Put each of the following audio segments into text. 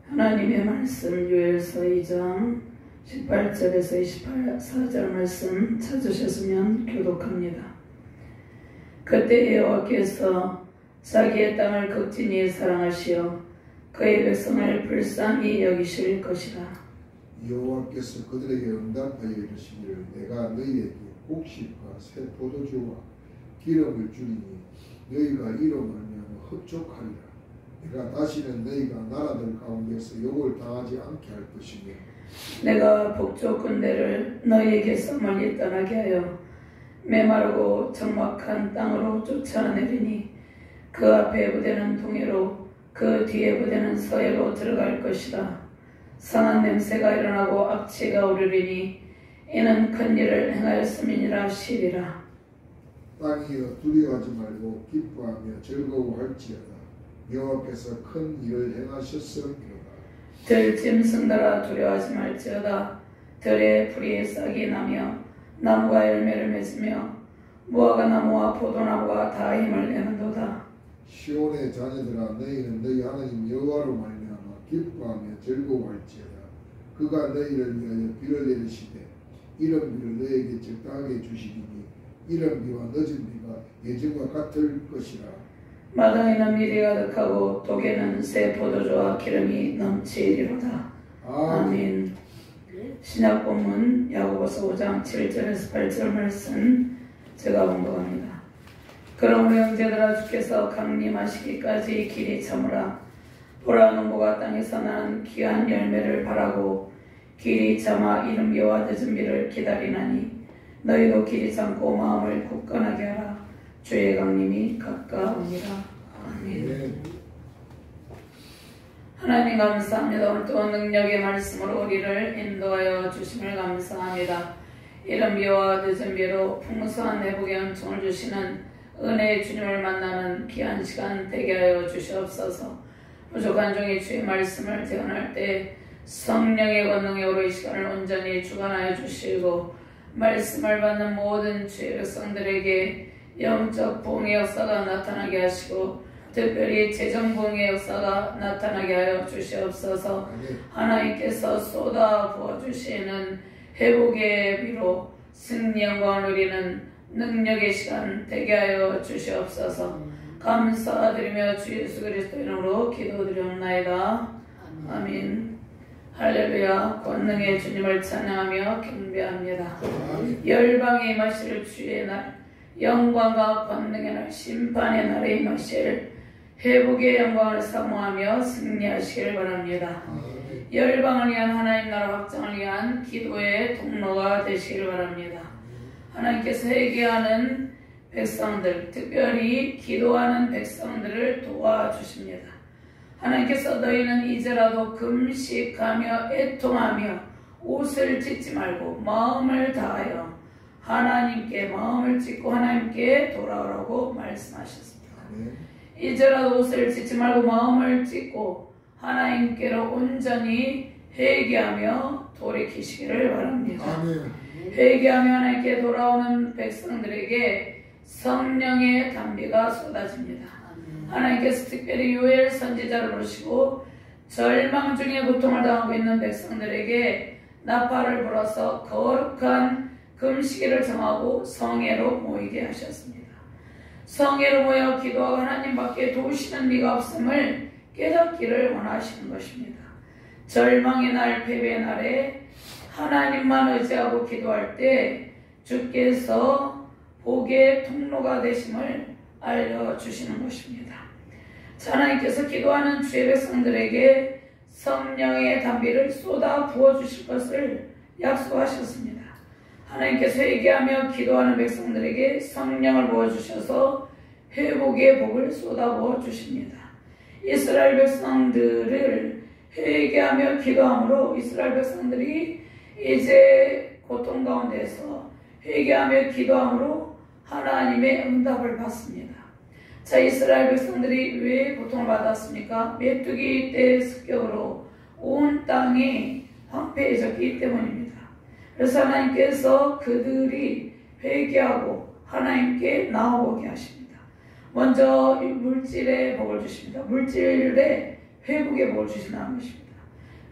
하나님의 말씀 요엘서 2장 18절에서 24절 말씀 찾으셨으면 교독합니다. 그때 여호와께서 자기의 땅을 극진히 사랑하시어 그의 백성을 불쌍히 여기실 것이라. 여호와께서 그들에게 응답하여 이르시기를 내가 너희에게 곡식과 새 포도주와 기름을 주리니 너희가 이로 말미암아 흡족하리라. 내가 다시는 너희가 나라들 가운데서 욕을 당하지 않게 할 것이며 내가 북쪽 군대를 너희에게서 멀리 떠나게 하여 메마르고 적막한 땅으로 쫓아내리니 그 앞에 부대는 동해로 그 뒤에 부대는 서해로 들어갈 것이라. 상한 냄새가 일어나고 악취가 오르리니 이는 큰 일을 행하였음이니라 하시리라. 땅이여 두려워하지 말고 기뻐하며 즐거워할지어다. 여호와께서 큰 일을 행하셨음이로다. 들짐승들아 두려워하지 말지어다. 들의 풀이 싹이 나며 나무가 열매를 맺으며 무화과 나무와 포도나무가 다 힘을 내는도다. 시온의 자녀들아 너희는 너희 하나님 여호와로 말미암아 기뻐하며 즐거워할지어다. 그가 너희를 위하여 비를 내리시되 이런 비를 너희에게 적당하게 주시리니 이런 비와 늦은 비가 예전과 같을 것이라. 마당에는 밀이 가득하고 독에는 새 포도주와 기름이 넘치리로다. 아멘. 신약 본문 야고보서 5장 7절에서 8절 말씀 제가 봉독합니다. 그러므로 형제들아 주께서 강림하시기까지 길이 참으라. 보라 농부가 땅에서 나는 귀한 열매를 바라고 길이 참아 이른 비와 늦은 비를 기다리나니 너희도 길이 참고 마음을 굳건하게 하라. 주의 강림이 가까우니라. 아멘. 하나님 감사합니다. 오늘 또 능력의 말씀으로 우리를 인도하여 주심을 감사합니다. 이른 비와 늦은 비로 풍성한 회복의 은총을 주시는 은혜의 주님을 만나는 귀한 시간 되게 하여 주시옵소서. 부족한 종이 주의 말씀을 재현할 때 성령의 권능에 오르 이 시간을 온전히 주관하여 주시고 말씀을 받는 모든 주의 백성들에게 영적 부흥의 역사가 나타나게 하시고 특별히 재정 부흥의 역사가 나타나게 하여 주시옵소서. 하나님께서 쏟아 부어주시는 회복의 비로 승리 영광을 누리는 능력의 시간 되게 하여 주시옵소서. 감사드리며 주 예수 그리스도 이름으로 기도드리옵나이다. 아멘. 할렐루야. 권능의 주님을 찬양하며 경배합니다. 열방에 임하실 주의 날, 영광과 권능의 날, 심판의 날에 임하실 회복의 영광을 사모하며 승리하시길 바랍니다. 열방을 위한 하나님 나라 확장을 위한 기도의 통로가 되시길 바랍니다. 하나님께서 회개하는 백성들, 특별히 기도하는 백성들을 도와주십니다. 하나님께서 너희는 이제라도 금식하며 애통하며 옷을 찢지 말고 마음을 다하여 하나님께 마음을 찢고 하나님께 돌아오라고 말씀하셨습니다. 이제라도 옷을 찢지 말고 마음을 찢고 하나님께로 온전히 회개하며 돌이키시기를 바랍니다. 회개하며 하나님께 돌아오는 백성들에게 성령의 단비가 쏟아집니다. 하나님께서 특별히 요엘 선지자를 부르시고 절망 중에 고통을 당하고 있는 백성들에게 나팔을 불어서 거룩한 금식일을 정하고 성회로 모이게 하셨습니다. 성회로 모여 기도하고 하나님밖에 도우시는 이가 없음을 깨닫기를 원하시는 것입니다. 절망의 날, 패배의 날에 하나님만 의지하고 기도할 때 주께서 복의 통로가 되심을 알려주시는 것입니다. 하나님께서 기도하는 주의 백성들에게 성령의 단비를 쏟아 부어주실 것을 약속하셨습니다. 하나님께서 회개하며 기도하는 백성들에게 성령을 부어주셔서 회복의 복을 쏟아 부어주십니다. 이스라엘 백성들을 회개하며 기도함으로 이스라엘 백성들이 이제 고통 가운데서 회개하며 기도함으로 하나님의 응답을 받습니다. 자, 이스라엘 백성들이 왜 고통을 받았습니까? 메뚜기 떼의 습격으로 온 땅이 황폐해졌기 때문입니다. 그래서 하나님께서 그들이 회개하고 하나님께 나아오게 하십니다. 먼저 물질의 복을 주십니다. 물질의 회복의 복을 주신다는 것입니다.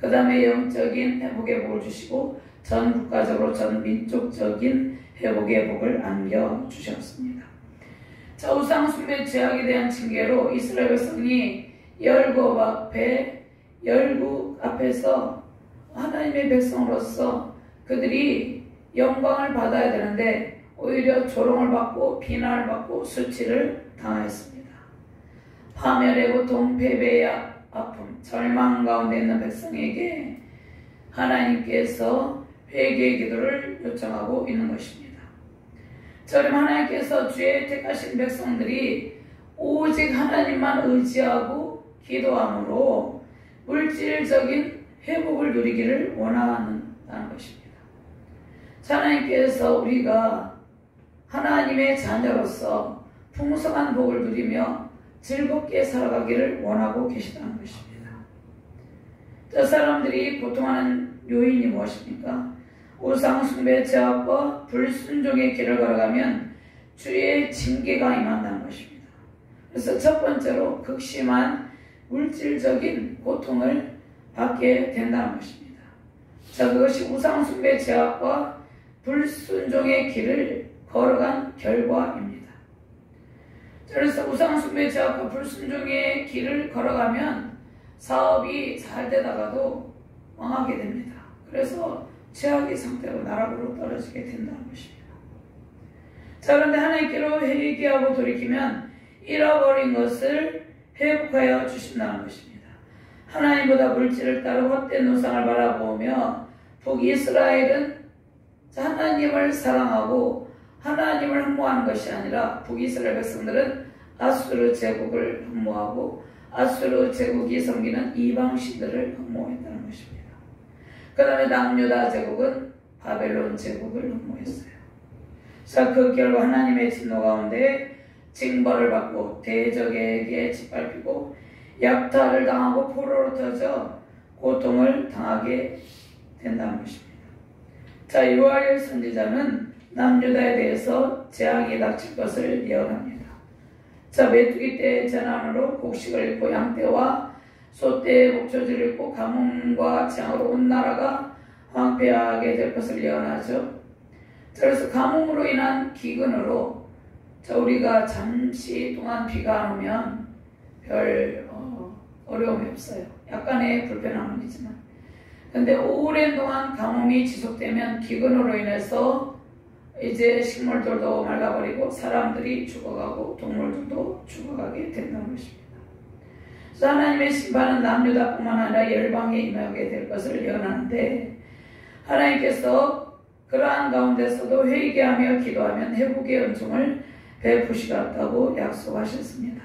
그 다음에 영적인 회복의 복을 주시고 전 국가적으로 전 민족적인 회복의 복을 안겨주셨습니다. 자, 우상 숭배 죄악에 대한 징계로 이스라엘 백성이 열국 앞에서 하나님의 백성으로서 그들이 영광을 받아야 되는데 오히려 조롱을 받고 비난을 받고 수치를 당하였습니다. 파멸의 고통, 패배의 아픔, 절망 가운데 있는 백성에게 하나님께서 회개의 기도를 요청하고 있는 것입니다. 저는 하나님께서 주의 택하신 백성들이 오직 하나님만 의지하고 기도함으로 물질적인 회복을 누리기를 원한다는 것입니다. 하나님께서 우리가 하나님의 자녀로서 풍성한 복을 누리며 즐겁게 살아가기를 원하고 계시다는 것입니다. 저 사람들이 고통하는 요인이 무엇입니까? 우상 숭배 죄악과 불순종의 길을 걸어가면 주의 징계가 임한다는 것입니다. 그래서 첫 번째로 극심한 물질적인 고통을 받게 된다는 것입니다. 자, 그것이 우상 숭배 죄악과 불순종의 길을 걸어간 결과입니다. 그래서 우상 숭배 죄악과 불순종의 길을 걸어가면 사업이 잘 되다가도 망하게 됩니다. 그래서 최악의 상태로 나락으로 떨어지게 된다는 것입니다. 자, 그런데 하나님께로 회개하고 돌이키면 잃어버린 것을 회복하여 주신다는 것입니다. 하나님보다 물질을 따르고 헛된 우상을 바라보며 북이스라엘은 하나님을 사랑하고 하나님을 흠모하는 것이 아니라 북이스라엘 백성들은 아수르 제국을 흠모하고 아수르 제국이 섬기는 이방신들을 흠모했다는 것입니다. 그 다음에 남유다 제국은 바벨론 제국을 흠모했어요. 자, 그 결과 하나님의 진노 가운데 징벌을 받고 대적에게 짓밟히고 약탈을 당하고 포로로 터져 고통을 당하게 된다는 것입니다. 자, 요하엘 선지자는 남유다에 대해서 재앙이 닥칠 것을 예언합니다. 자, 메뚜기 때 재난으로 곡식을 잃고 양떼와 소떼의 목초지를 잃고 가뭄과 재앙으로 온 나라가 황폐하게 될 것을 예언하죠. 그래서 가뭄으로 인한 기근으로 우리가 잠시 동안 비가 안 오면 별 어려움이 없어요. 약간의 불편함은 있지만, 근데 오랜 동안 가뭄이 지속되면 기근으로 인해서 이제 식물들도 맑아버리고 사람들이 죽어가고 동물들도 죽어가게 된다는 것입니다. 그래서 하나님의 심판은 남유다뿐만 아니라 열방에 임하게 될 것을 예언하는데, 하나님께서 그러한 가운데서도 회개하며 기도하면 회복의 은총을 베푸시겠다고 약속하셨습니다.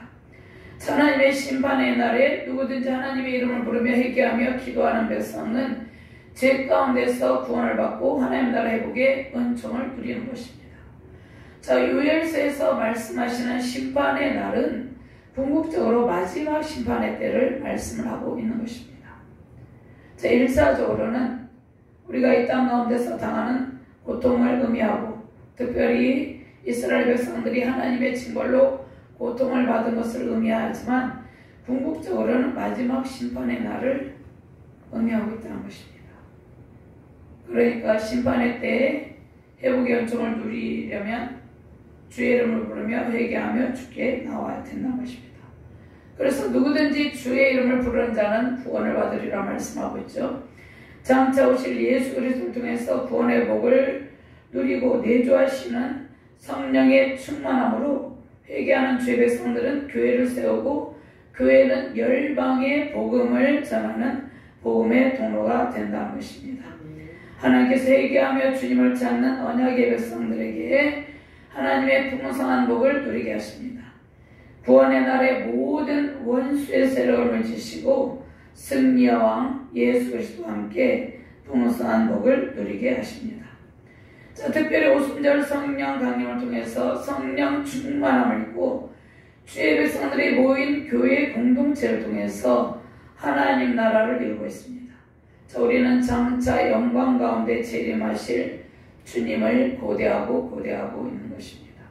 하나님의 심판의 날에 누구든지 하나님의 이름을 부르며 회개하며 기도하는 백성은 죄 가운데서 구원을 받고 하나님 나라 회복의 은총을 누리는 것입니다. 자, 요엘서에서 말씀하시는 심판의 날은 궁극적으로 마지막 심판의 때를 말씀을 하고 있는 것입니다. 자, 일사적으로는 우리가 이 땅 가운데서 당하는 고통을 의미하고, 특별히 이스라엘 백성들이 하나님의 징벌로 고통을 받은 것을 의미하지만 궁극적으로는 마지막 심판의 날을 의미하고 있다는 것입니다. 그러니까 심판의 때에 회복의 은총을 누리려면 주의 이름을 부르며 회개하며 주께 나와야 된다는 것입니다. 그래서 누구든지 주의 이름을 부르는 자는 구원을 받으리라 말씀하고 있죠. 장차 오실 예수 그리스도를 통해서 구원의 복을 누리고 내주하시는 성령의 충만함으로 회개하는 주의 백성들은 교회를 세우고 교회는 열방의 복음을 전하는 복음의 통로가 된다는 것입니다. 하나님께서 회개하며 주님을 찾는 언약의 백성들에게 하나님의 풍성한 복을 누리게 하십니다. 구원의 날에 모든 원수의 세력을 지시고 승리의 왕 예수 그리스도와 함께 풍성한 복을 누리게 하십니다. 자, 특별히 오순절 성령 강림을 통해서 성령 충만함을 입고 주의 백성들이 모인 교회 공동체를 통해서 하나님 나라를 이루고 있습니다. 자, 우리는 장차 영광 가운데 재림하실 주님을 고대하고 있는 것입니다.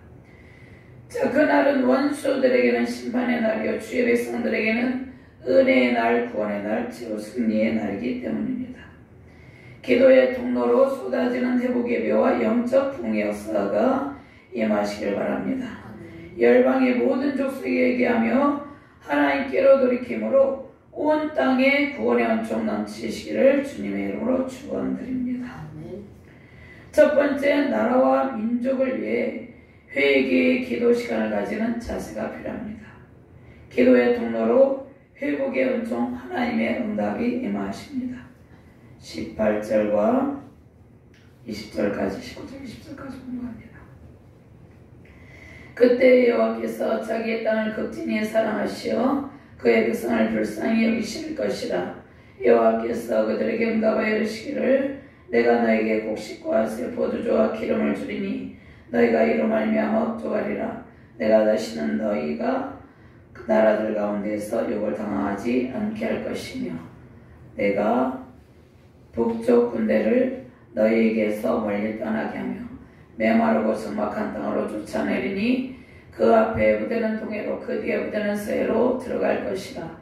자, 그날은 원수들에게는 심판의 날이요 주의 백성들에게는 은혜의 날, 구원의 날, 최후 승리의 날이기 때문입니다. 기도의 통로로 쏟아지는 회복의 묘와 영적 부흥의 역사가 임하시길 바랍니다. 열방의 모든 족속에 얘기하며 하나님께로 돌이킴으로 온 땅에 구원의 은총 넘치시기를 주님의 이름으로 축원드립니다. 첫 번째, 나라와 민족을 위해 회개의 기도 시간을 가지는 자세가 필요합니다. 기도의 통로로 회복의 은총 하나님의 응답이 임하십니다. 18절과 20절까지 19절 20절까지 공부합니다. 그때 여호와께서 자기의 땅을 극진히 사랑하시어 그의 백성을 불쌍히 여기실 것이라. 여호와께서 그들에게 응답하여 이르시기를 내가 너에게 곡식과 새 포도주와 기름을 주리니 너희가 이로 말미암아 억조하리라. 내가 다시는 너희가 그 나라들 가운데서 욕을 당하지 않게 할 것이며 내가 북쪽 군대를 너희에게서 멀리 떠나게 하며 메마르고 적막한 땅으로 쫓아내리니 그 앞에 부대는 동해로 그 뒤에 부대는 서해로 들어갈 것이라.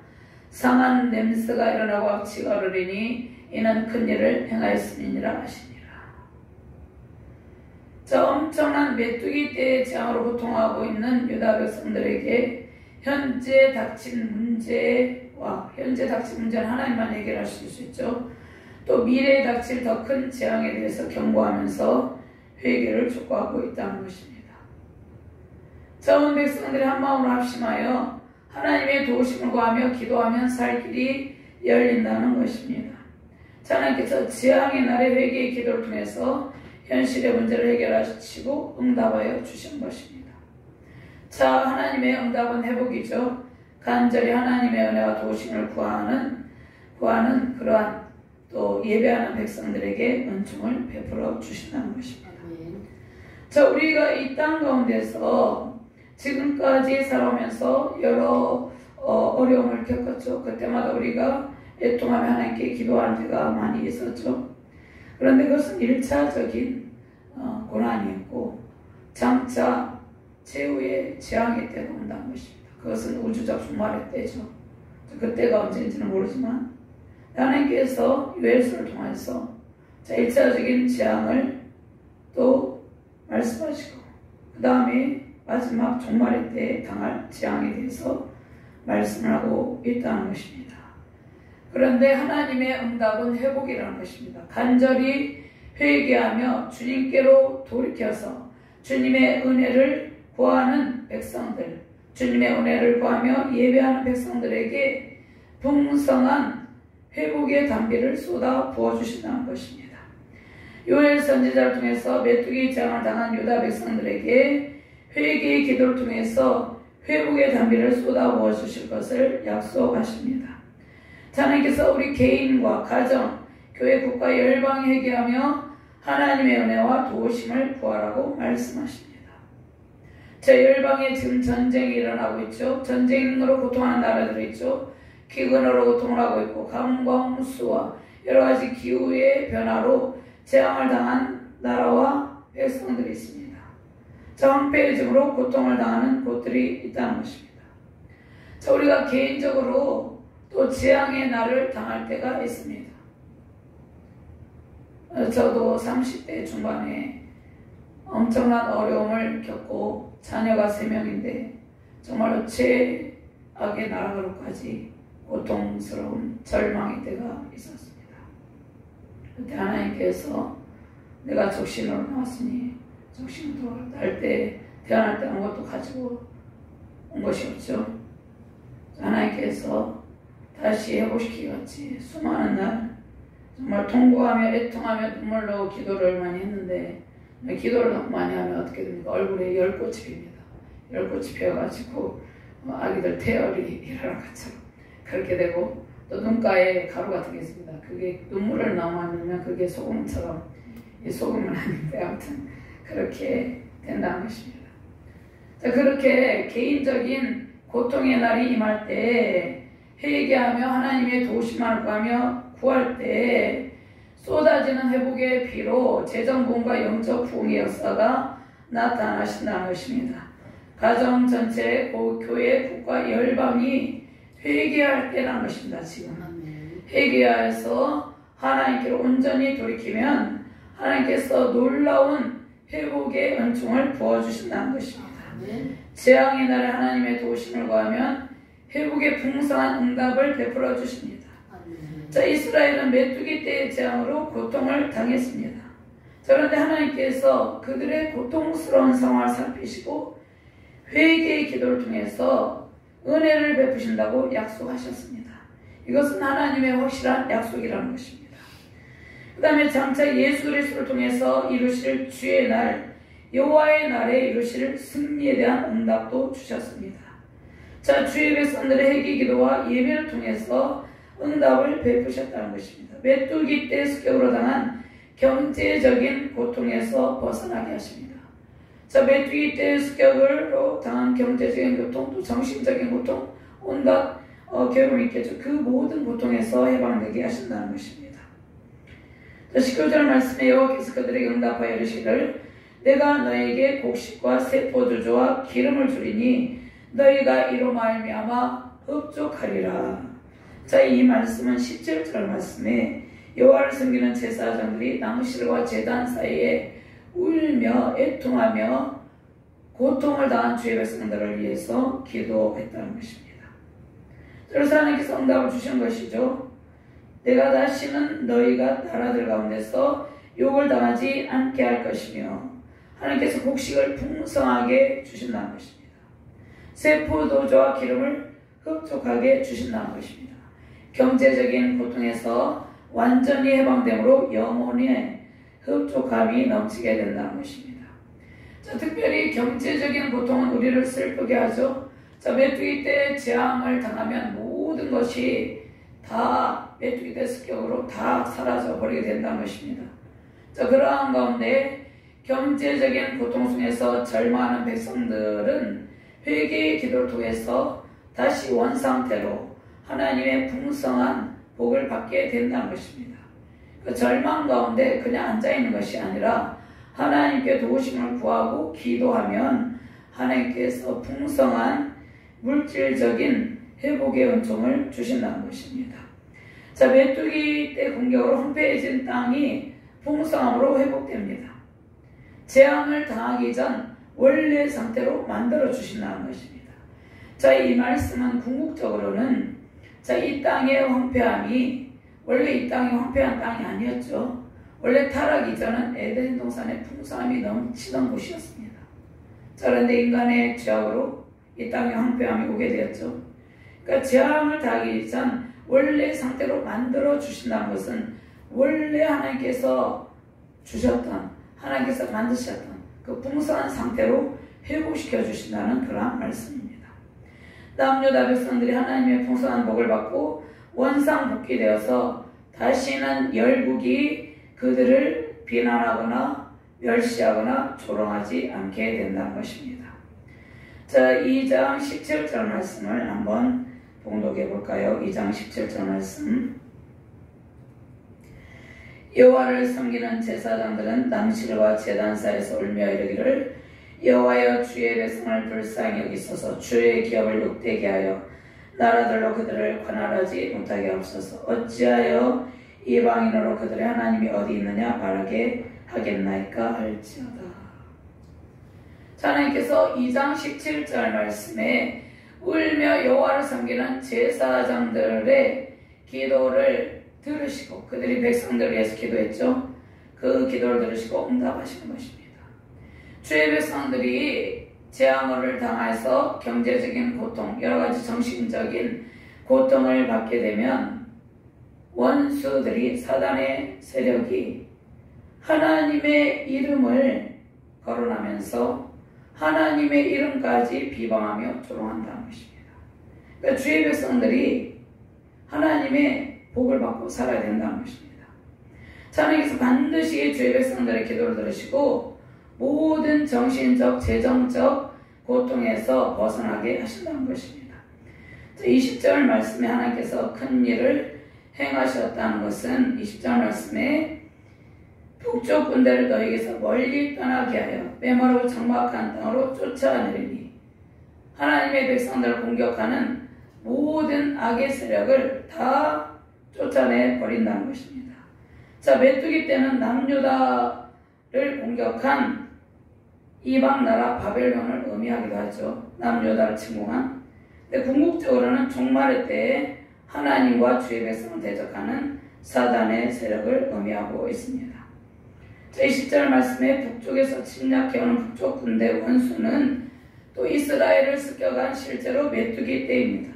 상한 냄새가 일어나고 악취가 오르리니 이는 큰 일을 행하였음이니라 하시니라. 자, 엄청난 메뚜기 떼의 재앙으로 고통하고 있는 유다 백성들에게 현재 닥친 문제는 하나님만 해결할 수 있죠. 또 미래에 닥칠 더 큰 재앙에 대해서 경고하면서 회개를 촉구하고 있다는 것입니다. 자, 온 백성들이 한마음으로 합심하여 하나님의 도우심을 구하며 기도하면 살 길이 열린다는 것입니다. 자, 하나님께서 재앙의 날에 회개의 기도를 통해서 현실의 문제를 해결하시고 응답하여 주신 것입니다. 자, 하나님의 응답은 회복이죠. 간절히 하나님의 은혜와 도우심을 구하는 그러한 또 예배하는 백성들에게 은총을 베풀어 주신다는 것입니다. 자, 우리가 이 땅 가운데서 지금까지 살아오면서 여러 어려움을 겪었죠. 그때마다 우리가 애통하며 하나님께 기도할 때가 많이 있었죠. 그런데 그것은 1차적인 고난이었고 장차 최후의 재앙의 때가 온다는 것입니다. 그것은 우주적 종말의 때죠. 그때가 언제인지는 모르지만 하나님께서 요엘서를 통해서 1차적인 재앙을 또 말씀하시고 그 다음에 마지막 종말의 때에 당할 재앙에 대해서 말씀을 하고 있다는 것입니다. 그런데 하나님의 응답은 회복이라는 것입니다. 간절히 회개하며 주님께로 돌이켜서 주님의 은혜를 구하는 백성들, 주님의 은혜를 구하며 예배하는 백성들에게 풍성한 회복의 단비를 쏟아 부어주신다는 것입니다. 요엘 선지자를 통해서 메뚜기 재앙을 당한 유다 백성들에게 회개의 기도를 통해서 회복의 단비를 쏟아 부어주실 것을 약속하십니다. 하나님께서 우리 개인과 가정, 교회, 국가, 열방에 회개하며 하나님의 은혜와 도우심을 구하라고 말씀하십니다. 제 열방에 지금 전쟁이 일어나고 있죠. 전쟁으로 고통하는 나라들이 있죠. 기근으로 고통을 하고 있고 가뭄과 홍수와 여러가지 기후의 변화로 재앙을 당한 나라와 백성들이 있습니다. 황폐해짐으로 고통을 당하는 곳들이 있다는 것입니다. 자, 우리가 개인적으로 또 재앙의 날을 당할 때가 있습니다. 저도 30대 중반에 엄청난 어려움을 겪고 자녀가 3명인데 정말로 최악의 나라로까지 고통스러운 절망의 때가 있었습니다. 그때 하나님께서 내가 적신으로 나왔으니 적신으로 할 때 태어날 때 아무것도 가지고 온 것이 없죠. 하나님께서 다시 회복시키겠지. 수많은 날 정말 통곡하며 애통하며 눈물로 기도를 많이 했는데 기도를 너무 많이 하면 어떻게 됩니까? 얼굴에 열꽃이 핍니다. 열꽃이 피어가지고 아기들 태열이 일어날 것처럼 그렇게 되고 또 눈가에 가루 같은 게 있습니다. 그게 눈물을 너무 많이 넣으면 그게 소금처럼 이 소금은 아닌데 아무튼 그렇게 된다는 것입니다. 자, 그렇게 개인적인 고통의 날이 임할 때 회개하며 하나님의 도우심을 구할 때 쏟아지는 회복의 비로 재정부흥과 영적 부흥의 역사가 나타나신다는 것입니다. 가정 전체, 교회, 국가, 열방이 회개할 때라는 것입니다. 지금 회개하여서 하나님께로 온전히 돌이키면 하나님께서 놀라운 회복의 은총을 부어주신다는 것입니다. 재앙의 날에 하나님의 도우심을 구하면 회복의 풍성한 응답을 베풀어 주십니다. 자, 이스라엘은 메뚜기 때의 재앙으로 고통을 당했습니다. 그런데 하나님께서 그들의 고통스러운 상황을 살피시고 회개의 기도를 통해서 은혜를 베푸신다고 약속하셨습니다. 이것은 하나님의 확실한 약속이라는 것입니다. 그 다음에 장차 예수 그리스도를 통해서 이루실 주의 날, 여호와의 날에 이루실 승리에 대한 응답도 주셨습니다. 자, 주의 백성들의 회개 기도와 예배를 통해서 응답을 베푸셨다는 것입니다. 메뚜기 때 습격으로 당한 경제적인 고통에서 벗어나게 하십니다. 자, 메뚜기 때 습격으로 당한 경제적인 고통, 또 정신적인 고통, 온갖 괴로움이 있겠죠. 그 모든 고통에서 해방되게 하신다는 것입니다. 자, 19절 말씀에 여호와께서 그들에게 응답하여 이르시기를 내가 너에게 곡식과 새 포도주와 기름을 주리니 너희가 이로 말미암아 흡족하리라. 자, 이 말씀은 17절 말씀에 여호와를 섬기는 제사장들이 낭실과 제단 사이에 울며 애통하며 고통을 당한 주의 백성들을 위해서 기도했다는 것입니다. 그래서 하나님께서 응답을 주신 것이죠. 내가 다시는 너희가 나라들 가운데서 욕을 당하지 않게 할 것이며 하나님께서 곡식을 풍성하게 주신다는 것입니다. 새 포도주와 기름을 흡족하게 주신다는 것입니다. 경제적인 고통에서 완전히 해방됨으로 영혼의 흡족함이 넘치게 된다는 것입니다. 자, 특별히 경제적인 고통은 우리를 슬프게 하죠. 자, 메뚜기 때 재앙을 당하면 모든 것이 다 메뚜기 때 습격으로 다 사라져 버리게 된다는 것입니다. 자, 그러한 가운데 경제적인 고통 속에서 절망하는 백성들은 회개의 기도를 통해서 다시 원상태로 하나님의 풍성한 복을 받게 된다는 것입니다. 그 절망 가운데 그냥 앉아있는 것이 아니라 하나님께 도우심을 구하고 기도하면 하나님께서 풍성한 물질적인 회복의 은총을 주신다는 것입니다. 자, 메뚜기 때 공격으로 황폐해진 땅이 풍성함으로 회복됩니다. 재앙을 당하기 전 원래 상태로 만들어 주신다는 것입니다. 자, 이 말씀은 궁극적으로는 자, 이 땅의 황폐함이 원래 이 땅이 황폐한 땅이 아니었죠. 원래 타락 이전은 에덴 동산의 풍성함이 넘치던 곳이었습니다. 자, 그런데 인간의 죄악으로 이 땅의 황폐함이 오게 되었죠. 그러니까 재앙을 당하기 전 원래 상태로 만들어 주신다는 것은 원래 하나님께서 주셨던, 하나님께서 만드셨던 그 풍성한 상태로 회복시켜 주신다는 그러한 말씀입니다. 남유다 백성들이 하나님의 풍성한 복을 받고 원상복귀되어서 다시는 열국이 그들을 비난하거나 멸시하거나 조롱하지 않게 된다는 것입니다. 자, 2장 17절 말씀을 한번 봉독해 볼까요? 2장 17절 말씀. 여호와를 섬기는 제사장들은 낭실과 제단사에서 울며 이르기를 여호와여 주의 백성을 불쌍히 여기소서 주의 기업을 욕되게 하여 나라들로 그들을 관할하지 못하게 하옵소서. 어찌하여 이방인으로 그들의 하나님이 어디 있느냐 말하게 하겠나이까 할지어다. 하나님께서 2장 17절 말씀에 울며 여호와를 섬기는 제사장들의 기도를 들으시고 그들이 백성들을 위해서 기도했죠. 그 기도를 들으시고 응답하시는 것입니다. 주의 백성들이 재앙을 당해서 경제적인 고통, 여러가지 정신적인 고통을 받게 되면 원수들이, 사단의 세력이 하나님의 이름을 거론하면서 하나님의 이름까지 비방하며 조롱한다는 것입니다. 그러니까 주의 백성들이 하나님의 복을 받고 살아야 된다는 것입니다. 하나님께서 반드시 주의 백성들의 기도를 들으시고 모든 정신적, 재정적 고통에서 벗어나게 하신다는 것입니다. 20절 말씀에 하나님께서 큰 일을 행하셨다는 것은 20절 말씀에 북쪽 군대를 너희에게서 멀리 떠나게 하여 메마르고 적막한 땅으로 쫓아내리니 하나님의 백성들을 공격하는 모든 악의 세력을 다 쫓아내 버린다는 것입니다. 자, 메뚜기 때는 남유다를 공격한 이방 나라 바벨론을 의미하기도 하죠. 남유다를 침공한. 근데 궁극적으로는 종말의 때에 하나님과 주의 백성을 대적하는 사단의 세력을 의미하고 있습니다. 자, 20절 말씀에 북쪽에서 침략해오는 북쪽 군대 원수는 또 이스라엘을 습격한 실제로 메뚜기 떼입니다.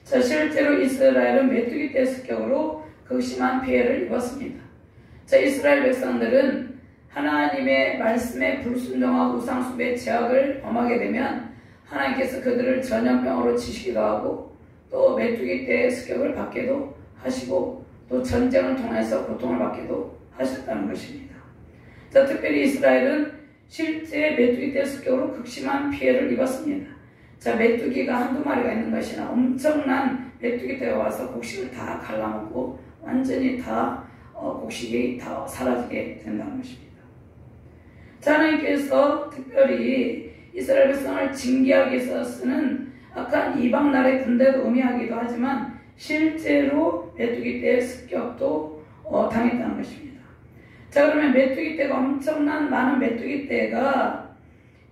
자, 실제로 이스라엘은 메뚜기 떼 습격으로 극심한 피해를 입었습니다. 자, 이스라엘 백성들은 하나님의 말씀에 불순종하고 우상숭배의 죄악을 범하게 되면 하나님께서 그들을 전염병으로 치시기도 하고 또 메뚜기 떼의 습격을 받기도 하시고 또 전쟁을 통해서 고통을 받기도 하셨다는 것입니다. 자, 특별히 이스라엘은 실제 메뚜기 떼 습격으로 극심한 피해를 입었습니다. 자, 메뚜기가 한두 마리가 있는 것이 아니라 엄청난 메뚜기 떼가 와서 곡식을 다 갈라먹고 완전히 다 곡식이 다 사라지게 된다는 것입니다. 자, 하나님께서 특별히 이스라엘 백성을 징계하기 위해서 쓰는 악한 이방 나라의 군대도 의미하기도 하지만 실제로 메뚜기 떼의 습격도 당했다는 것입니다. 자, 그러면 메뚜기 떼가 엄청난 많은 메뚜기 떼가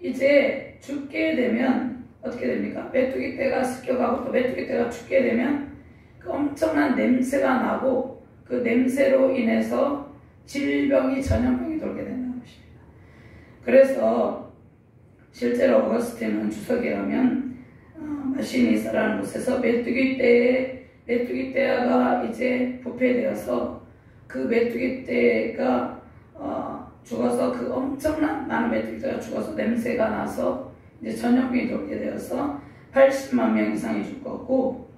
이제 죽게 되면 어떻게 됩니까? 메뚜기 떼가 습격하고 또 메뚜기 떼가 죽게 되면 그 엄청난 냄새가 나고 그 냄새로 인해서 질병이 전염병이 돌게 된다는 것입니다. 그래서 실제로 어거스틴은 주석에 가면 마시니사라는 곳에서 메뚜기 떼가 이제 부패되어서 그 메뚜기 떼가 죽어서 그 엄청난 많은 메뚜기 떼가 죽어서 냄새가 나서 이제 전염병이 돌게 되어서 80만 명 이상이 죽었고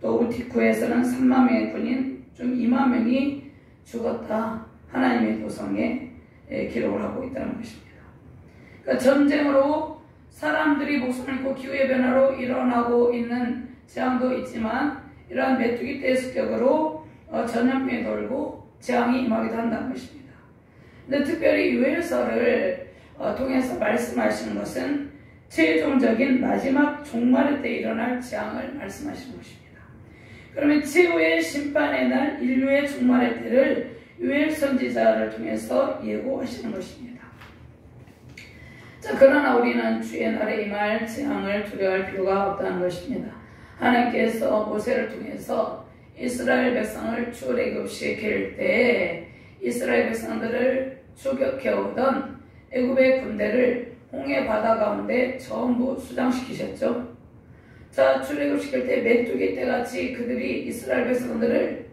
또 우티쿠에서는 3만 명의 군인 중 2만 명이 죽었다. 하나님의 도성에 기록을 하고 있다는 것입니다. 그러니까 전쟁으로 사람들이 목숨을 잃고 기후의 변화로 일어나고 있는 재앙도 있지만 이러한 메뚜기 떼의 습격으로 전염병이 돌고 재앙이 임하기도 한다는 것입니다. 근데 특별히 요엘서를 통해서 말씀하시는 것은 최종적인 마지막 종말의 때 일어날 재앙을 말씀하시는 것입니다. 그러면 최후의 심판의 날 인류의 종말의 때를 요엘 선지자를 통해서 예고하시는 것입니다. 자, 그러나 우리는 주의 날에 임할 재앙을 두려워할 필요가 없다는 것입니다. 하나님께서 모세를 통해서 이스라엘 백성을 출애굽시킬 때 이스라엘 백성들을 추격해오던 애굽의 군대를 홍해 바다 가운데 전부 수장시키셨죠. 자, 출애굽시킬 때 메뚜기 떼같이 그들이 이스라엘 백성들을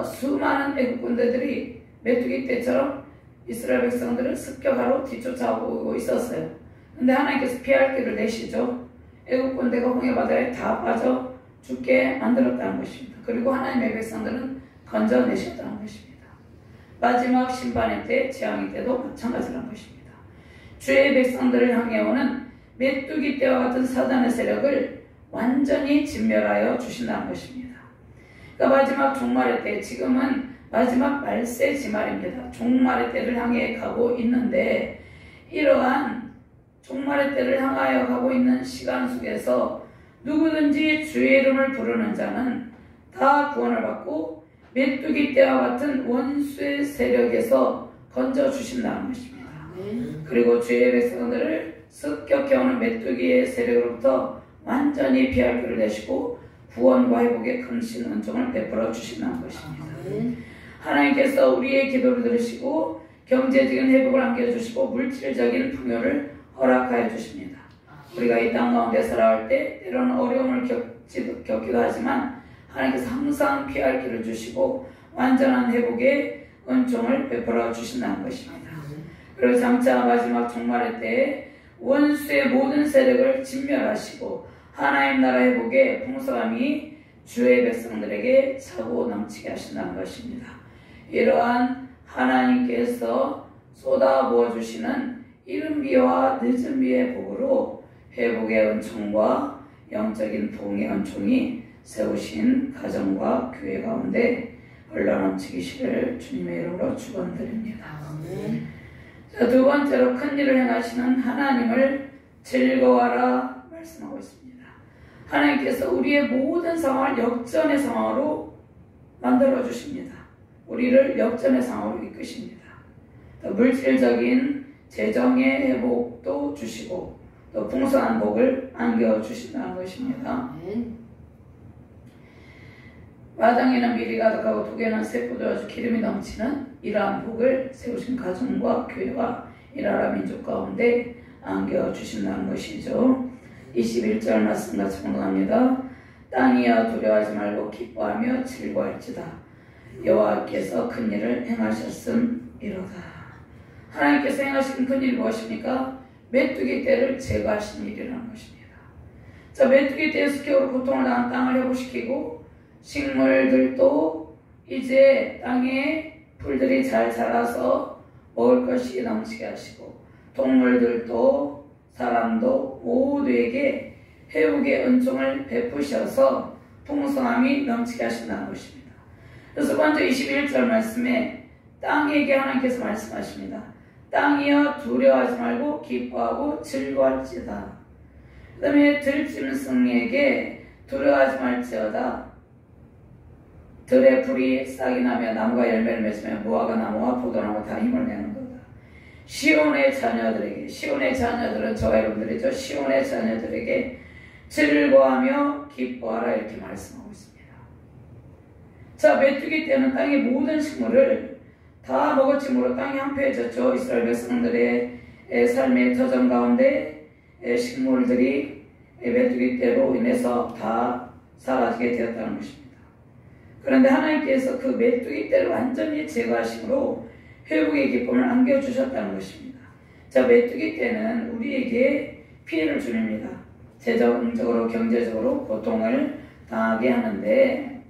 수많은 애굽 군대들이 메뚜기 떼처럼 이스라엘 백성들을 습격하러 뒤쫓아오고 있었어요. 근데 하나님께서 피할 길을 내시죠. 애굽 군대가 홍해 바다에 다 빠져 죽게 만들었다는 것입니다. 그리고 하나님의 백성들은 건져내셨다는 것입니다. 마지막 심판의 때, 재앙의 때도 마찬가지라는 것입니다. 주의 백성들을 향해 오는 메뚜기 떼와 같은 사단의 세력을 완전히 진멸하여 주신다는 것입니다. 그러니까 마지막 종말의 때, 지금은 마지막 말세 지말입니다. 종말의 때를 향해 가고 있는데 이러한 종말의 때를 향하여 가고 있는 시간 속에서 누구든지 주의 이름을 부르는 자는 다 구원을 받고 메뚜기 떼와 같은 원수의 세력에서 건져주신다는 것입니다. 그리고 주의 백성들을 습격해오는 메뚜기의 세력으로부터 완전히 피할 길을 내시고 구원과 회복의 큰신 은총을 베풀어 주신다는 것입니다. 하나님께서 우리의 기도를 들으시고 경제적인 회복을 안겨주시고 물질적인 풍요를 허락하여 주십니다. 우리가 이 땅 가운데 살아갈 때 때로는 어려움을 겪기도 하지만 하나님께서 항상 피할 길을 주시고 완전한 회복의 은총을 베풀어 주신다는 것입니다. 그리고 장차 마지막 종말의 때에 원수의 모든 세력을 진멸하시고 하나님 나라 회복의 풍성함이 주의 백성들에게 차고 넘치게 하신다는 것입니다. 이러한 하나님께서 쏟아부어 주시는 이른 비와 늦은 비의 복으로 회복의 은총과 영적인 부흥의 은총이 세우신 가정과 교회 가운데 흘러넘치기를 주님의 이름으로 축원드립니다. 자, 두 번째로 큰 일을 행하시는 하나님을 즐거워하라 말씀하고 있습니다. 하나님께서 우리의 모든 상황을 역전의 상황으로 만들어 주십니다. 우리를 역전의 상황으로 이끄십니다. 또 물질적인 재정의 회복도 주시고 또 풍성한 복을 안겨주신다는 것입니다. 마당에는 밀이 가득하고 독에는 새 포도주 기름이 넘치는 이러한 복을 세우신 가정과 교회와 이 나라 민족 가운데 안겨주신다는 것이죠. 21절 말씀 같이 공부합니다. 땅이여 두려워하지 말고 기뻐하며 즐거워할지다. 여호와께서 큰 일을 행하셨음이로다. 하나님께서 행하신 큰 일이 무엇입니까? 메뚜기 떼를 제거하신 일이라는 것입니다. 자, 메뚜기 떼에서 겨울 고통을 당한 땅을 회복시키고 식물들도 이제 땅에 풀들이 잘 자라서 먹을 것이 넘치게 하시고 동물들도 사람도 모두에게 회복의 은총을 베푸셔서 풍성함이 넘치게 하신다는 것입니다. 그래서 먼저 21절 말씀에 땅에게 하나님께서 말씀하십니다. 땅이여 두려워하지 말고 기뻐하고 즐거워할지다. 그 다음에 들짐승에게 두려워하지 말지어다. 들의 풀이 싹이 나며 나무가 열매를 맺으며 무화과 나무와 포도나무 다 힘을 내는 거다. 시온의 자녀들에게, 시온의 자녀들은 저와 여러분들이죠. 시온의 자녀들에게 즐거워하며 기뻐하라 이렇게 말씀하고 있습니다. 자, 메뚜기 떼는 땅의 모든 식물을 다 먹어침으로 땅이 황폐해졌죠. 이스라엘 백성들의 삶의 터전 가운데 식물들이 메뚜기 떼로 인해서 다 사라지게 되었다는 것입니다. 그런데 하나님께서 그 메뚜기 떼를 완전히 제거하심으로 회복의 기쁨을 안겨주셨다는 것입니다. 자, 메뚜기 떼는 우리에게 피해를 줍니다. 재정적으로 경제적으로 고통을 당하게 하는데,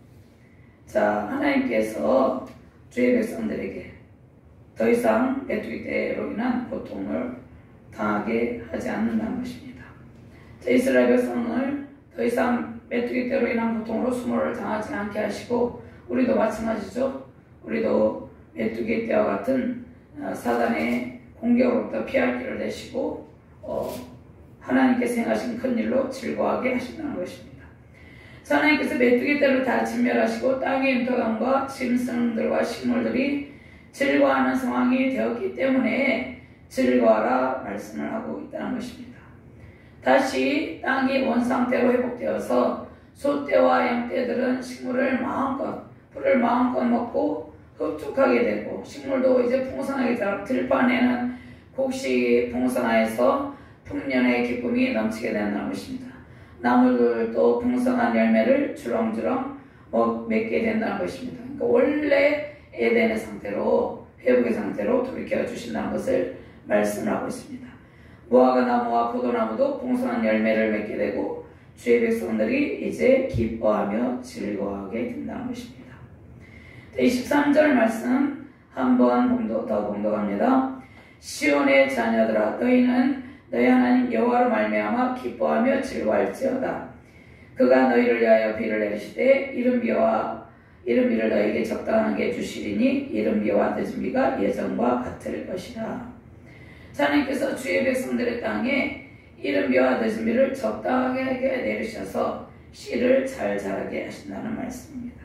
자, 하나님께서 주의 백성들에게 더 이상 메뚜기 떼로 인한 고통을 당하게 하지 않는다는 것입니다. 자, 이스라엘 백성을 더 이상 메뚜기 떼로 인한 고통으로 수모를 당하지 않게 하시고, 우리도 마찬가지죠. 우리도 메뚜기 떼와 같은 사단의 공격으로부터 피할 길을 내시고 하나님께서 행하신 큰 일로 즐거워하게 하신다는 것입니다. 하나님께서 메뚜기 떼를 다 진멸하시고 땅의 인터강과 짐승들과 식물들이 즐거워하는 상황이 되었기 때문에 즐거워하라 말씀을 하고 있다는 것입니다. 다시 땅이 원상태로 회복되어서 소떼와 양떼들은 식물을 마음껏, 풀을 마음껏 먹고 흡족하게 되고, 식물도 이제 풍성하게 자라, 들판에는 곡식이 풍성하여서 풍년의 기쁨이 넘치게 된다는 것입니다. 나무들도 풍성한 열매를 주렁주렁 맺게 된다는 것입니다. 그러니까 원래 에덴의 상태로, 회복의 상태로 돌이켜 주신다는 것을 말씀을 하고 있습니다. 무화과 나무와 포도나무도 풍성한 열매를 맺게 되고 주의 백성들이 이제 기뻐하며 즐거워하게 된다는 것입니다. 23절 말씀 한번 더 봉독합니다. 시온의 자녀들아, 너희는 너희 하나님 여호와로 말미암아 기뻐하며 즐거워할지어다. 그가 너희를 위하여 비를 내리시되 이른 비를 너희에게 적당하게 주시리니 이른 비와 늦은 비가 예전과 같을 것이라. 하나님께서 주의 백성들의 땅에 이른 비와 늦은 비를 적당하게 내리셔서 씨를 잘 자라게 하신다는 말씀입니다.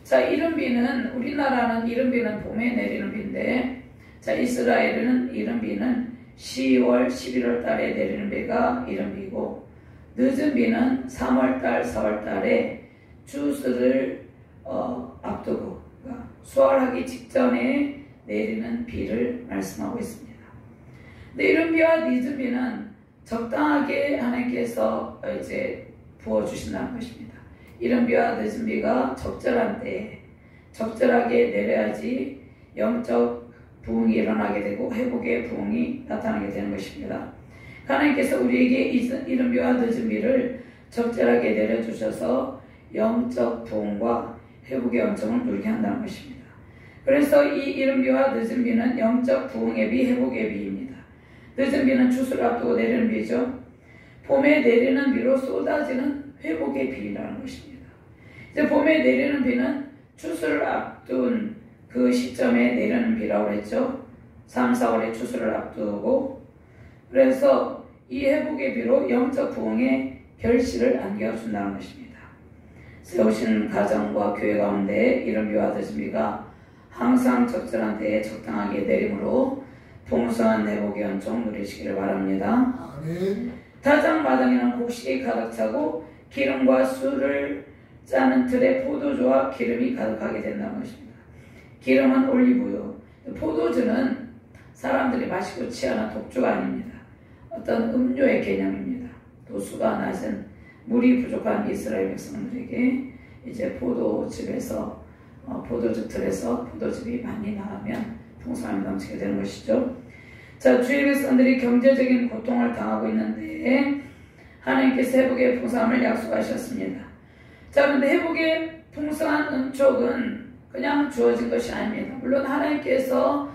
자, 이른 비는, 우리나라는 이른 비는 봄에 내리는 비인데, 자, 이스라엘은 이른 비는 10월, 11월 달에 내리는 비가 이른 비고, 늦은 비는 3월 달, 4월 달에 추수를 앞두고 수확하기 직전에 내리는 비를 말씀하고 있습니다. 근데 이른 비와 늦은 비는 적당하게 하나님께서 이제 부어주신다는 것입니다. 이른 비와 늦은 비가 적절한 때에 적절하게 내려야지 영적 부흥이 일어나게 되고 회복의 부흥이 나타나게 되는 것입니다. 하나님께서 우리에게 이른 비와 늦은 비를 적절하게 내려주셔서 영적 부흥과 회복의 원점을 누리게 한다는 것입니다. 그래서 이 이른 비와 늦은 비는 영적 부흥의 비, 회복의 비입니다. 늦은 비는 추수를 앞두고 내리는 비죠. 봄에 내리는 비로 쏟아지는 회복의 비라는 것입니다. 이제 봄에 내리는 비는 추수를 앞둔 그 시점에 내리는 비라고 했죠. 3, 4월에 추수를 앞두고, 그래서 이 회복의 비로 영적 부흥의 결실을 안겨준다는 것입니다. 세우신 가정과 교회 가운데 이런 비와 같은 비가 항상 적절한 때에 적당하게 내림으로 풍성한 회복의 은총 누리시기를 바랍니다. 아멘. 타작 마당에는 곡식이 가득 차고 기름과 술을 짜는 틀에 포도주와 기름이 가득하게 된다는 것입니다. 기름은 올리브유, 포도주는 사람들이 마시고 취하는 독주가 아닙니다. 어떤 음료의 개념입니다. 도수가 낮은 물이 부족한 이스라엘 백성들에게 이제 포도즙에서 포도주 틀에서 포도즙이 많이 나가면 풍성함이 넘치게 되는 것이죠. 자, 주의 백성들이 경제적인 고통을 당하고 있는데 하나님께서 회복의 풍성함을 약속하셨습니다. 자, 그런데 회복의 풍성한 은총은 그냥 주어진 것이 아닙니다. 물론 하나님께서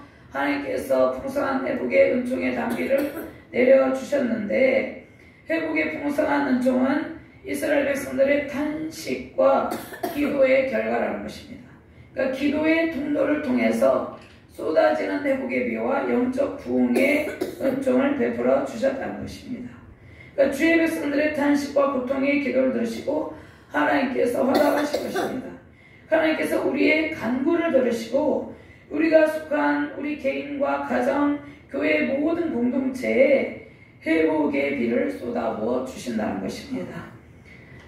풍성한 회복의 은총의 단비를 내려주셨는데 회복의 풍성한 은총은 이스라엘 백성들의 탄식과 기도의 결과라는 것입니다. 그러니까 기도의 통로를 통해서 쏟아지는 회복의 비와 영적 부흥의 은총을 베풀어 주셨다는 것입니다. 그러니까 주의 백성들의 탄식과 고통의 기도를 들으시고 하나님께서 허락하신 것입니다. 하나님께서 우리의 간구를 들으시고 우리가 속한 우리 개인과 가정, 교회 모든 공동체에 회복의 비를 쏟아부어 주신다는 것입니다.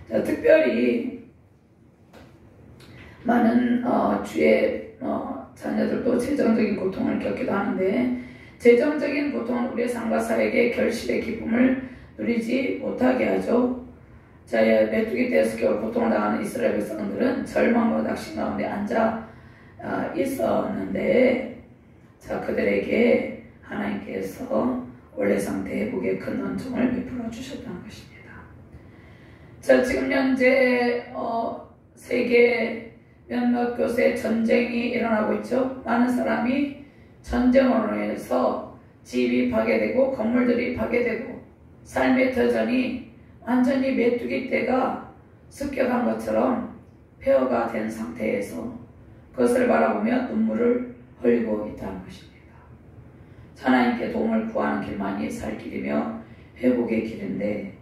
자, 특별히 많은 주의 자녀들도 재정적인 고통을 겪기도 하는데 재정적인 고통은 우리의 삶과 사역의 결실의 기쁨을 누리지 못하게 하죠. 자, 메뚜기 떼에서 겨울 고통을 당하는 이스라엘 백성들은 절망과 낙심 가운데 앉아 있었는데 자, 그들에게 하나님께서 원래 상태 회복의 큰 은총을 베풀어 주셨다는 것입니다. 자, 지금 현재 세계 몇몇 곳에 전쟁이 일어나고 있죠. 많은 사람이 전쟁으로 인해서 집이 파괴되고 건물들이 파괴되고 삶의 터전이 완전히 메뚜기 떼가 습격한 것처럼 폐허가 된 상태에서 그것을 바라보며 눈물을 흘리고 있다는 것입니다. 하나님께 도움을 구하는 길만이 살 길이며 회복의 길인데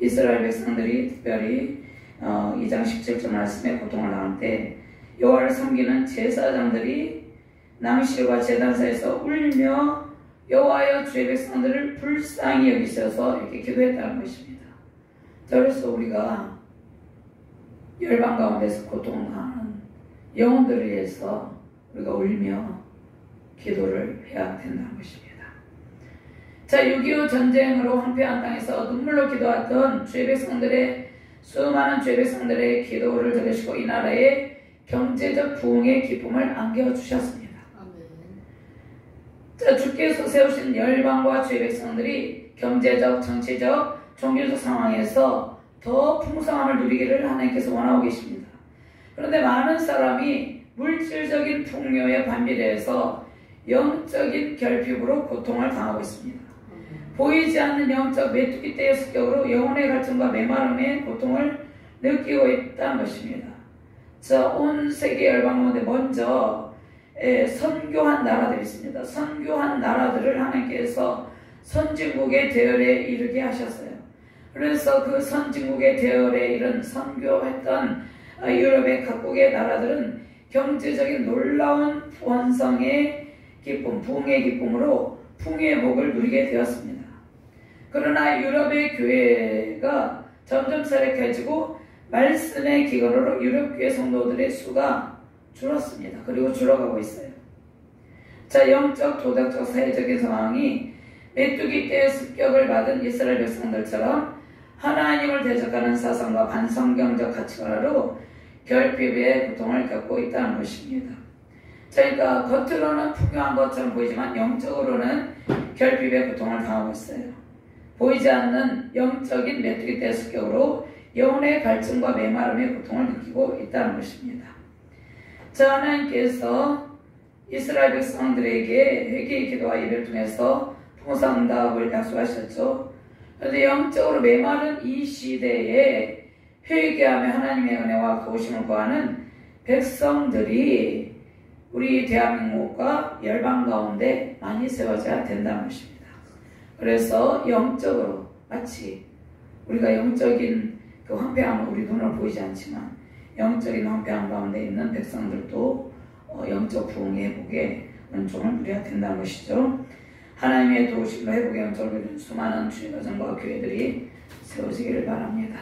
이스라엘 백성들이 특별히 2장 17절 말씀에 고통을 당할 때 여호와를 섬기는 제사장들이 낭실과 제단사에서 울며 여호와여 주의 백성들을 불쌍히 여기셔서 이렇게 기도했다는 것입니다. 그래서 우리가 열방 가운데서 고통을 당하는 영혼들을 위해서 우리가 울며 기도를 해야 된다는 것입니다. 자, 6.25 전쟁으로 황폐한 땅에서 눈물로 기도했던 주의 백성들의 수많은 주의 백성들의 기도를 들으시고 이 나라의 경제적 부흥의 기쁨을 안겨주셨습니다. 자, 주께서 세우신 열방과 주의 백성들이 경제적, 정치적, 종교적 상황에서 더 풍성함을 누리기를 하나님께서 원하고 계십니다. 그런데 많은 사람이 물질적인 풍요에 반비례해서 영적인 결핍으로 고통을 당하고 있습니다. 보이지 않는 영적 메뚜기 떼의 습격으로 영혼의 갈증과 메마름의 고통을 느끼고 있다는 것입니다. 자, 온 세계 열방 가운데 먼저 선교한 나라들이 있습니다. 선교한 나라들을 하나님께서 선진국의 대열에 이르게 하셨어요. 그래서 그 선진국의 대열에 이른 선교했던 유럽의 각국의 나라들은 경제적인 놀라운 원성의 기쁨, 부흥의 기쁨으로 풍요의 복을 누리게 되었습니다. 그러나 유럽의 교회가 점점 쇠락해지고 말씀의 기근으로 유럽 교회 성도들의 수가 줄었습니다. 그리고 줄어가고 있어요. 자, 영적, 도덕적, 사회적인 상황이 메뚜기 떼의 습격을 받은 이스라엘 백성들처럼 하나님을 대적하는 사상과 반성경적 가치관으로 결핍의 고통을 겪고 있다는 것입니다. 자, 그러니까 겉으로는 풍요한 것처럼 보이지만 영적으로는 결핍의 고통을 당하고 있어요. 보이지 않는 영적인 메뚜기 떼의 습격으로 영혼의 갈증과 메마름의 고통을 느끼고 있다는 것입니다. 자, 하나님께서 이스라엘 백성들에게 회개의 기도와 예배를 통해서 풍성응답을 약속하셨죠. 그런데 영적으로 메마른 이 시대에 회개하며 하나님의 은혜와 도우심을 구하는 백성들이 우리 대한민국과 열방 가운데 많이 세워져야 된다는 것입니다. 그래서 영적으로 마치 우리가 영적인 그 황폐함은 우리 눈으로 보이지 않지만 영적인 황폐함 가운데 있는 백성들도 영적 부흥의 회복에 은총을 누려야 된다는 것이죠. 하나님의 도우심으로 회복의 영적을 누리는 수많은 주일가정과 교회들이 세워지기를 바랍니다.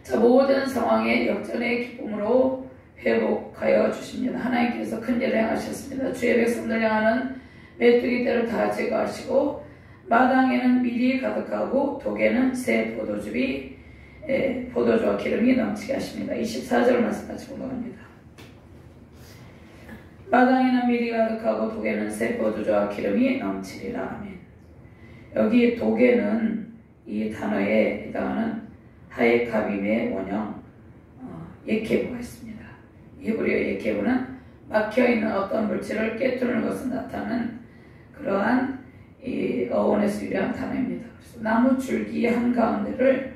자, 모든 상황에 역전의 기쁨으로 회복하여 주십니다. 하나님께서 큰 일을 행하셨습니다. 주의 백성들 향하는 메뚜기 떼를 다 제거하시고 마당에는 밀이 가득하고 독에는 새 포도주와 기름이 넘치게 하십니다. 24절 말씀 같이 공부합니다. 마당에는 밀이 가득하고 독에는 새 포도주와 기름이 넘치리라. 아멘. 여기 독에는 이 단어에 해당하는 하에카빔의 원형 예케부가 있습니다. 히브리어 예케부는 막혀있는 어떤 물질을 깨뜨리는 것을 나타내는 그러한 이 어원에서 유래한 단어입니다. 그래서 나무 줄기 한가운데를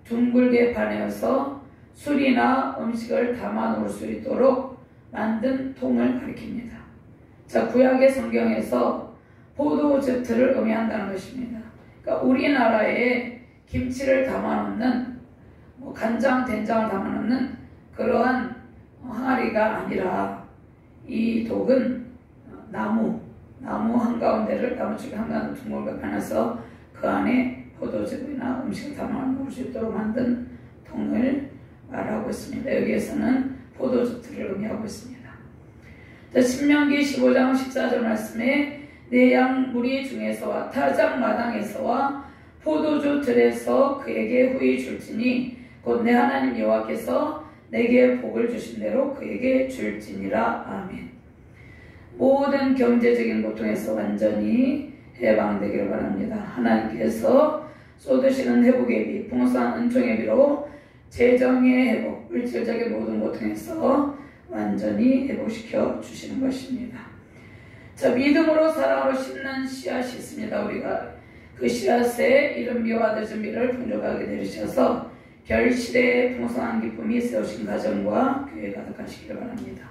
둥글게 파내어서 술이나 음식을 담아 놓을 수 있도록 만든 통을 가리킵니다. 자, 구약의 성경에서 포도즙틀을 의미한다는 것입니다. 그러니까 우리나라에 김치를 담아 놓는 간장, 된장을 담아 놓는 그러한 항아리가 아니라 이 독은 나무 한가운데를 나무줄기 한가운데 둥글게 파내서 그 안에 포도즙이나 음식을 담아 놓을 수 있도록 만든 통을 말하고 있습니다. 여기에서는 포도즙틀을 의미하고 있습니다. 자, 신명기 15장 14절 말씀에 내 양 무리 중에서와 타작 마당에서와 포도주 들에서 그에게 후히 줄지니 곧 내 하나님 여호와께서 내게 복을 주신 대로 그에게 줄지니라. 아멘. 모든 경제적인 고통에서 완전히 해방되기를 바랍니다. 하나님께서 쏟으시는 회복의 비, 풍성한 은총의 비로 재정의 회복, 물질적인 모든 고통에서 완전히 회복시켜 주시는 것입니다. 자, 믿음으로 사랑으로 심는 씨앗이 있습니다. 우리가 그 씨앗에 이른 비와 늦은 비를 풍족하게 내리셔서 결실의 풍성한 기쁨이 세우신 가정과 교회 가득하시기를 바랍니다.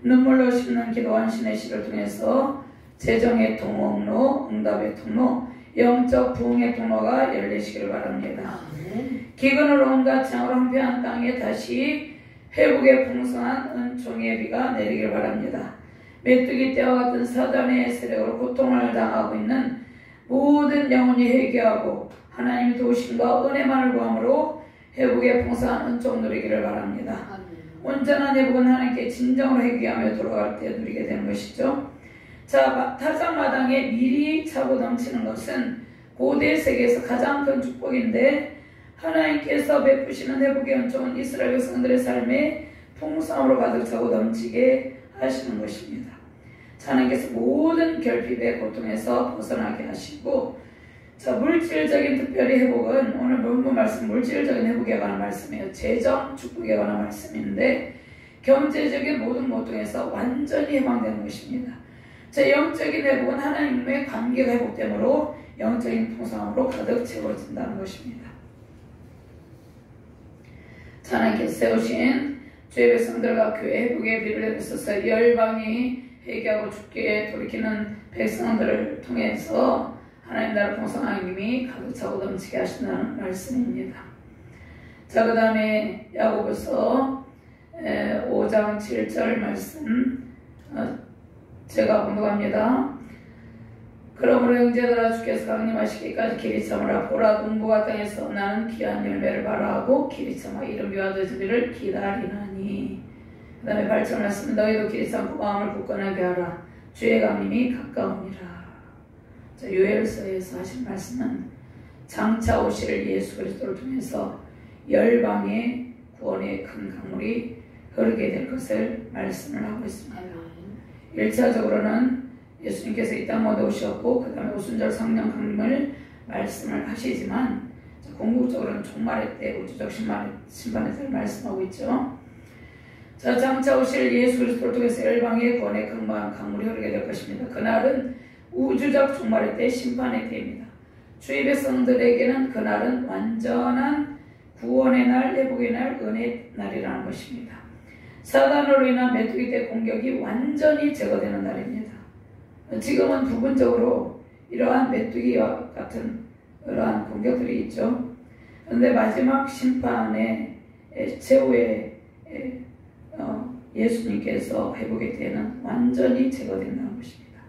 눈물로 심는 기도한 신의 씨를 통해서 재정의 통로, 응답의 통로, 영적 부흥의 통로가 열리시기를 바랍니다. 기근으로 온갖 창으로 황폐한 땅에 다시 회복의 풍성한 은총의 비가 내리기를 바랍니다. 메뚜기 떼와 같은 사단의 세력으로 고통을 당하고 있는 모든 영혼이 회개하고 하나님의 도우심과 은혜만을 구함으로 회복의 풍성한 은총 누리기를 바랍니다. 온전한 회복은 하나님께 진정으로 회개하며 돌아갈 때 누리게 되는 것이죠. 자, 타작마당에 밀이 차고 넘치는 것은 고대 세계에서 가장 큰 축복인데 하나님께서 베푸시는 회복의 은총은 이스라엘 백성들의 삶에 풍성함으로 가득 차고 넘치게 하시는 것입니다. 하나님께서 모든 결핍의 고통에서 벗어나게 하시고, 자, 물질적인 특별히 회복은 오늘 본문 말씀 물질적인 회복에 관한 말씀이에요. 재정 축복에 관한 말씀인데 경제적인 모든 고통에서 완전히 해방되는 것입니다. 자, 영적인 회복은 하나님의 관계가 회복되므로 영적인 풍성함으로 가득 채워진다는 것입니다. 자, 하나님께서 세우신 주의 백성들과 교회 회복의 비를 내리셔서 열방이 회개하고 주께 돌이키는 백성들을 통해서 하나님 나라 풍성함이 가득 차고 넘치게 하신다는 말씀입니다. 자, 그 다음에 야고보서 5장 7절 말씀 제가 공독합니다. 그러므로 형제들아 주께서 강림하시기까지 길이 참으라. 보라 동부가 땅에서 나는 귀한 열매를 발하고 길이 참아 이른 비와 늦은 비를 기다리나니. 그 다음에 8절 말씀 너희도 길이 참고 마음을 굳건하게 하라. 주의 강림이 가까우니라. 자, 요엘서에서 하신 말씀은 장차 오실 예수 그리스도를 통해서 열방의 구원의 큰 강물이 흐르게 될 것을 말씀을 하고 있습니다. 1차적으로는 예수님께서 이 땅 가운데 오셨고 그 다음에 오순절 성령 강림을 말씀을 하시지만 궁극적으로는 종말의 때 우주적 심판의 때를 말씀하고 있죠. 자, 장차 오실 예수 그리스도를 통해서 열방의 구원의 큰 강물이 흐르게 될 것입니다. 그날은 우주적 종말의 때 심판의 때입니다. 주의 백성들에게는 그날은 완전한 구원의 날, 회복의 날, 은혜의 날이라는 것입니다. 사단으로 인한 메뚜기 떼 공격이 완전히 제거되는 날입니다. 지금은 부분적으로 이러한 메뚜기와 같은 그러한 공격들이 있죠. 그런데 마지막 심판의 최후의 예수님께서 회복의 때는 완전히 제거된다는 것입니다.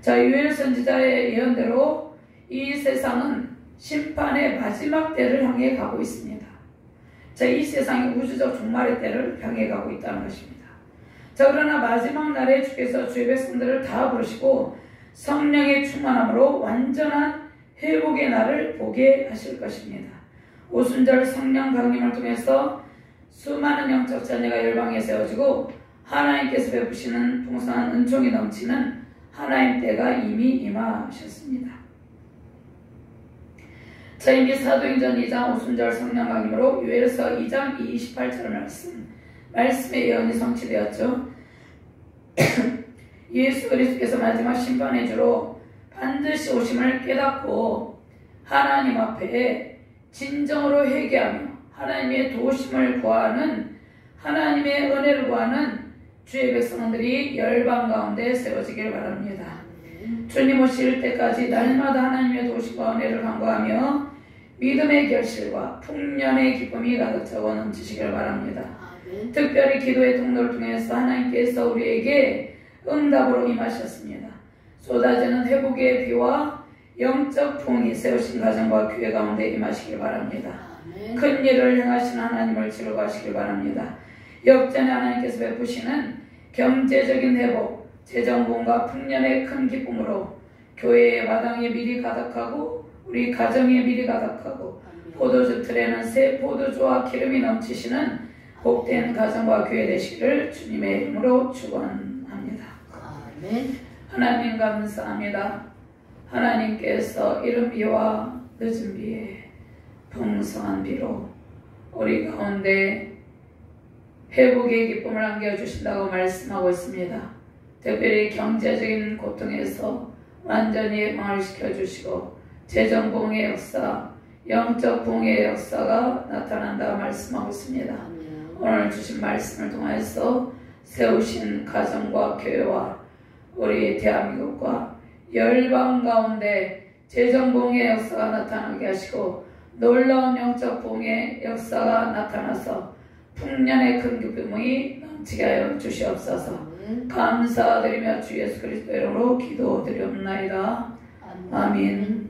자, 요엘 선지자의 예언대로 이 세상은 심판의 마지막 때를 향해 가고 있습니다. 자, 이 세상이 우주적 종말의 때를 향해 가고 있다는 것입니다. 자, 그러나 마지막 날에 주께서 주의 백성들을 다 부르시고 성령의 충만함으로 완전한 회복의 날을 보게 하실 것입니다. 오순절 성령 강림을 통해서 수많은 영적 자녀가 열방에 세워지고 하나님께서 베푸시는 풍성한 은총이 넘치는 하나님 때가 이미 임하셨습니다. 자, 이미 사도행전 2장 오순절 성령 강림으로 요엘서 2장 28절 말씀의 예언이 성취되었죠. 예수 그리스도께서 마지막 심판의 주로 반드시 오심을 깨닫고 하나님 앞에 진정으로 회개하며 하나님의 도우심을 구하는, 하나님의 은혜를 구하는 주의 백성들이 열방 가운데 세워지길 바랍니다. 주님 오실 때까지 날마다 하나님의 도우심과 은혜를 간구하며 믿음의 결실과 풍년의 기쁨이 가득 차고 넘치시길 바랍니다. 특별히 기도의 통로를 통해서 하나님께서 우리에게 응답으로 임하셨습니다. 쏟아지는 회복의 비와 영적 풍이 세우신 가정과 교회 가운데 임하시길 바랍니다. 큰 일을 행하시는 하나님을 즐거워하시길 바랍니다. 역전에 하나님께서 베푸시는 경제적인 회복, 재정봉과 풍년의 큰 기쁨으로 교회의 마당에 미리 가득하고 우리 가정에 미리 가득하고 포도주 틀에는 새 포도주와 기름이 넘치시는 복된 가정과 교회 되시기를 주님의 이름으로 축원합니다. 아멘. 하나님 감사합니다. 하나님께서 이른 비와 늦은 비에 풍성한 비로 우리 가운데 회복의 기쁨을 안겨주신다고 말씀하고 있습니다. 특별히 경제적인 고통에서 완전히 해방을 시켜주시고 재정봉의 역사, 영적 봉의 역사가 나타난다고 말씀하고 있습니다. 오늘 주신 말씀을 통해서 세우신 가정과 교회와 우리 대한민국과 열방 가운데 재정봉의 역사가 나타나게 하시고 놀라운 영적 봉의 역사가 나타나서 풍년의 큰 기쁨이 넘치게 하여 주시옵소서. 감사드리며 주 예수 그리스도 이름으로 기도드리옵나이다. 아멘.